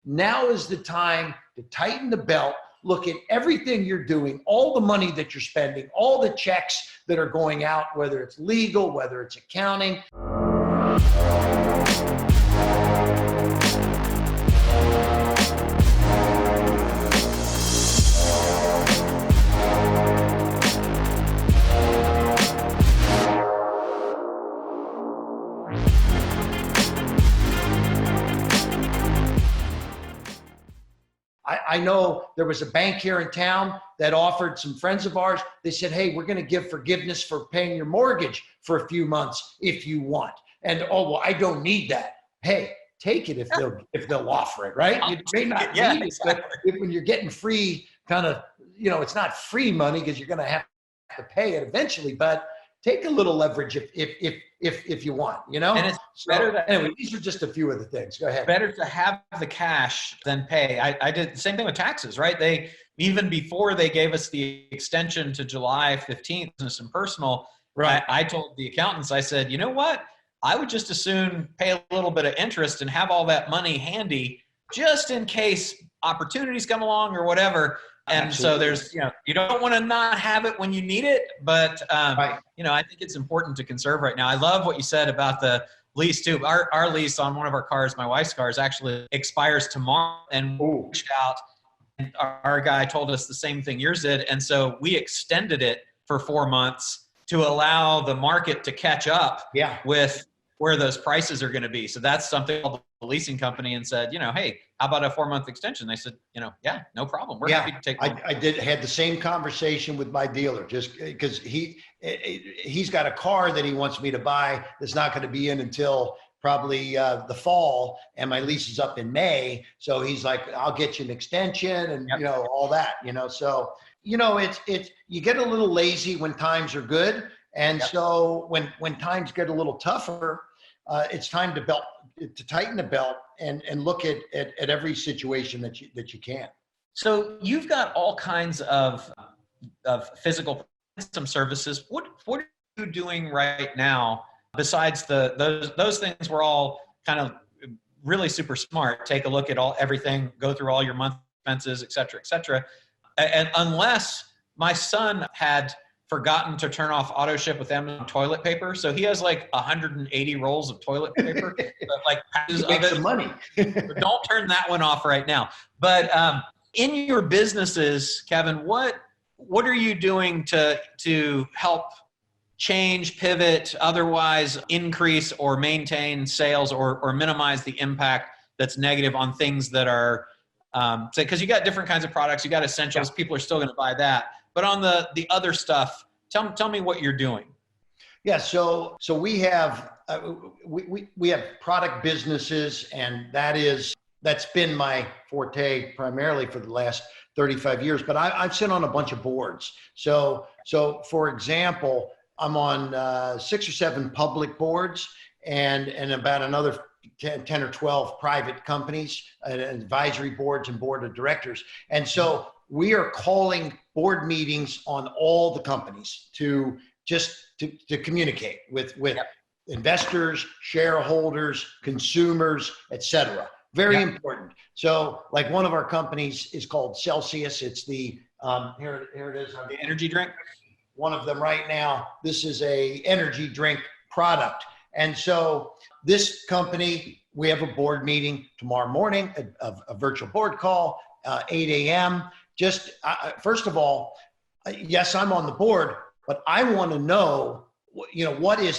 Now is the time to tighten the belt, look at everything you're doing, all the money that you're spending, all the checks that are going out, whether it's legal, whether it's accounting. I know there was a bank here in town that offered some friends of ours. They said, hey, we're going to give forgiveness for paying your mortgage for a few months if you want. And, oh, well, I don't need that. Hey, take it if they'll offer it, right? You may not need it, but when you're getting free kind of, it's not free money because you're going to have to pay it eventually, but take a little leverage if you want, And it's better that, anyway, these are just a few of the things. Go ahead. Better to have the cash than pay. I did the same thing with taxes, right? Even before they gave us the extension to July 15th, business and personal, right? I told the accountants, I said, you know what? I would just as soon pay a little bit of interest and have all that money handy just in case opportunities come along or whatever. And Absolutely. So there's, you don't want to not have it when you need it, but, right. I think it's important to conserve right now. I love what you said about the lease too. Our lease on one of our cars, my wife's cars, actually expires tomorrow, and we reached out and our guy told us the same thing yours did. And so we extended it for 4 months to allow the market to catch up with where those prices are going to be. So that's something the leasing company and said, hey, how about a 4-month extension? They said, yeah, no problem. We're happy to take one. I had the same conversation with my dealer just because he's got a car that he wants me to buy that's not going to be in until probably the fall, and my lease is up in May. So he's like, I'll get you an extension and all that, So, it's you get a little lazy when times are good. And so when times get a little tougher, it's time to tighten the belt and look at every situation that you can. So you've got all kinds of physical some services. What are you doing right now besides those things were all kind of really super smart? Take a look at everything, go through all your monthly expenses, et cetera, et cetera. And unless my son had forgotten to turn off auto ship with Amazon toilet paper. So he has like 180 rolls of toilet paper, but patches of it. Money. Don't turn that one off right now. But in your businesses, Kevin, what are you doing to help change, pivot, otherwise increase or maintain sales or minimize the impact that's negative on things that are, because you got different kinds of products, you got essentials, people are still going to buy that. But on the other stuff, tell me what you're doing. Yeah, so we have we have product businesses, and that's been my forte primarily for the last 35 years. But I've sit on a bunch of boards. So for example, I'm on 6 or 7 public boards and about another 10 or 12 private companies, advisory boards and board of directors. And so we are calling board meetings on all the companies to communicate with investors, shareholders, consumers, et cetera. Very important. So like one of our companies is called Celsius. It's the, here it is. The energy drink. One of them right now. This is a energy drink product. And so this company, we have a board meeting tomorrow morning, a virtual board call, 8 a.m. Just first of all, yes, I'm on the board, but I want to know,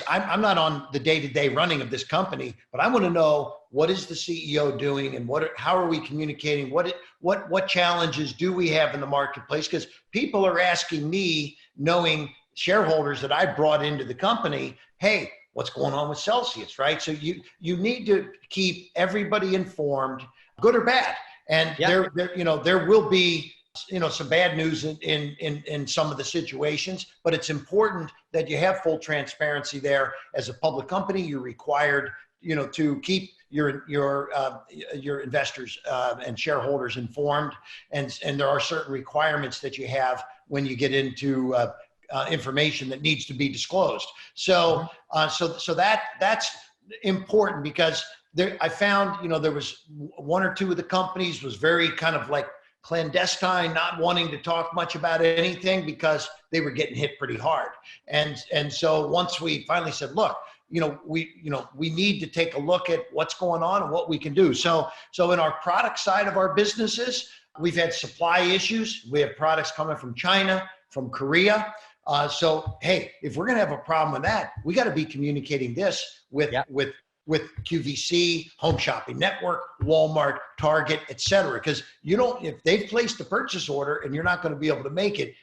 I'm not on the day-to-day running of this company, but I want to know what is the CEO doing and how are we communicating? What challenges do we have in the marketplace? Because people are asking me, knowing shareholders that I brought into the company, hey, what's going on with Celsius, right? So you need to keep everybody informed, good or bad. And there will be some bad news in some of the situations, but it's important that you have full transparency there. As a public company, you're required, to keep your investors and shareholders informed, and there are certain requirements that you have when you get into information that needs to be disclosed. So that's important, because there, I found, there was one or two of the companies was very kind of like clandestine, not wanting to talk much about anything because they were getting hit pretty hard. And so once we finally said, look, we need to take a look at what's going on and what we can do. So in our product side of our businesses, we've had supply issues. We have products coming from China, from Korea. So, hey, if we're going to have a problem with that, we got to be communicating this with QVC, Home Shopping Network, Walmart, Target, et cetera. Because if they've placed a purchase order and you're not going to be able to make it,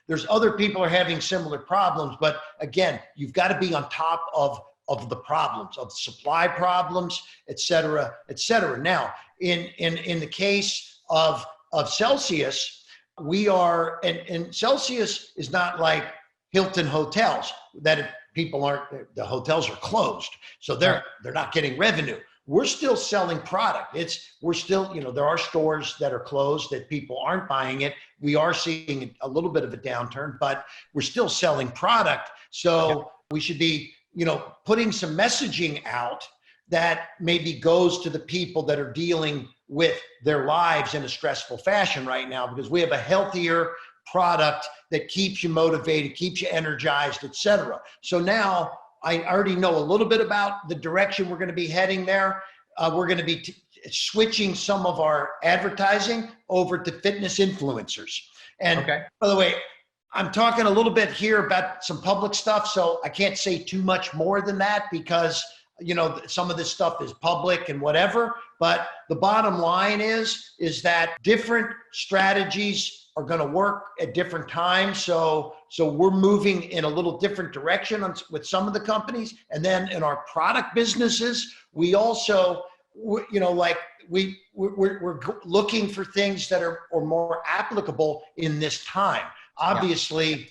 there's other people are having similar problems. But again, you've got to be on top of the problems, of supply problems, et cetera, et cetera. Now, in the case of Celsius, we are, and Celsius is not like Hilton hotels that the hotels are closed. So they're not getting revenue. We're still selling product. We're still, there are stores that are closed that people aren't buying it. We are seeing a little bit of a downturn, but we're still selling product. So we should be, putting some messaging out that maybe goes to the people that are dealing with their lives in a stressful fashion right now, because we have a healthier product that keeps you motivated, keeps you energized, et cetera. So now I already know a little bit about the direction we're going to be heading there. We're going to be switching some of our advertising over to fitness influencers. And by the way, I'm talking a little bit here about some public stuff, so I can't say too much more than that because, some of this stuff is public and whatever. But the bottom line is that different strategies are going to work at different times. So we're moving in a little different direction with some of the companies. And then in our product businesses, we also, we're looking for things that are more applicable in this time. Obviously,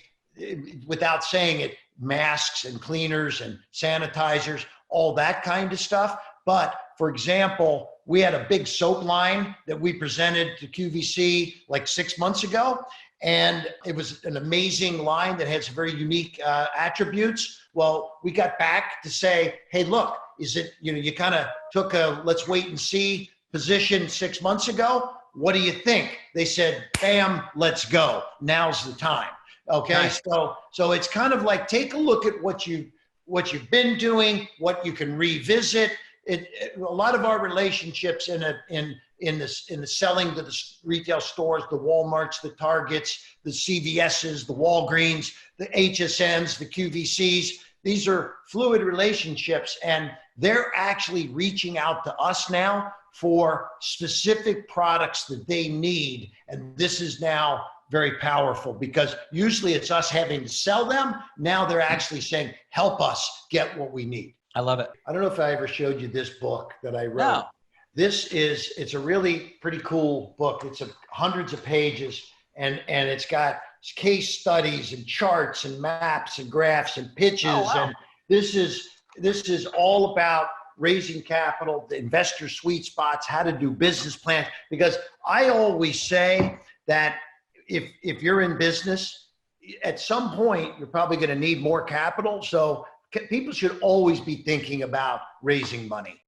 without saying it, masks and cleaners and sanitizers, all that kind of stuff. But for example, we had a big soap line that we presented to QVC like 6 months ago. And it was an amazing line that had some very unique attributes. Well, we got back to say, hey, look, is it, you kind of took a let's wait and see position 6 months ago. What do you think? They said, bam, let's go. Now's the time. Okay. Nice. So it's kind of like, take a look at what you've been doing, what you can revisit. A lot of our relationships in the selling to the retail stores, the Walmarts, the Targets, the CVSs, the Walgreens, the HSNs, the QVCs, these are fluid relationships, and they're actually reaching out to us now for specific products that they need. And this is now very powerful because usually it's us having to sell them. Now they're actually saying, help us get what we need. I love it. I don't know if I ever showed you this book that I wrote. No. It's a really pretty cool book. It's hundreds of pages and it's got case studies and charts and maps and graphs and pitches. Oh, wow. And this is all about raising capital, the investor sweet spots, how to do business plans. Because I always say that if you're in business, at some point, you're probably going to need more capital. So people should always be thinking about raising money.